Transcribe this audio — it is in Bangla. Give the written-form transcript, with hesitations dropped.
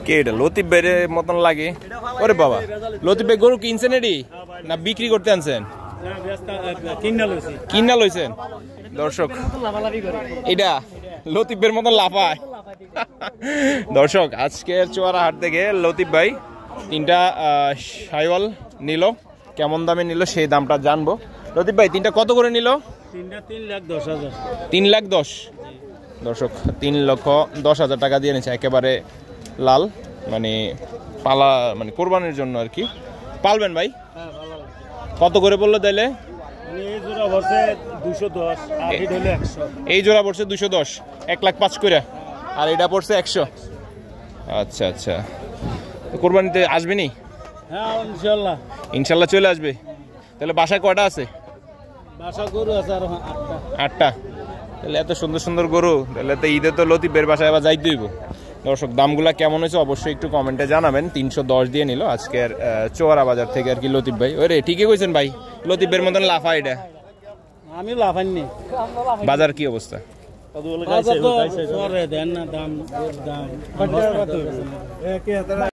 কে এটা লতিফ ভাইয়ের মতন লাগে। ওরে বাবা, লতিফ ভাই গরু কিনছেন এটি না বিক্রি করতে আনছেন? কিনা লইছেন। দর্শক এটা লতিফ ভাইয়ের মতন লাফায়। দর্শক আজকের চুয়ারা হাট থেকে লতিফ ভাই 3টা শাইওয়াল নিল। কেমন দামে নিল সেই দামটা জানবো। লতিফ ভাই 3টা কত করে নিল? 3,10,000। 3,10,000। দর্শক 3,10,000 টাকা দিয়ে নিচ্ছে। একেবারে লাল, মানে পালা, মানে কোরবানির জন্য আর কি। পালবেন ভাই? কত করে বললো তাইলে? এই জোড়া পড়ছে 210 আর এটা হলো 100। এই জোড়া পড়ছে 210, 1,05,000 করে। আর এটা পড়ছে 100। আচ্ছা আচ্ছা, কোরবানিতে আসবে নি? হ্যাঁ ইনশাআল্লাহ। ইনশাআল্লাহ চলে আসবে। তাহলে বাসায় কয়টা আছে? বাসা গরু আছে আর 8টা। তাহলে এত সুন্দর সুন্দর গরু, তাহলে তো ঈদে তো লতিফের বাসায় আবার যাইতে হইব। দর্শক দামগুলা কেমন হয়েছে অবশ্যই একটু কমেন্টে জানাবেন। 310 দিয়ে নিল আজকের চোয়ারা বাজার থেকে আর কি লতিফ ভাই। ওরে ঠিকই কইছেন ভাই, লতিফের মতন লাফা এটা। আমি লাফাইনি। বাজার কি অবস্থা? বাজার তো পরে দেন না, দাম দাম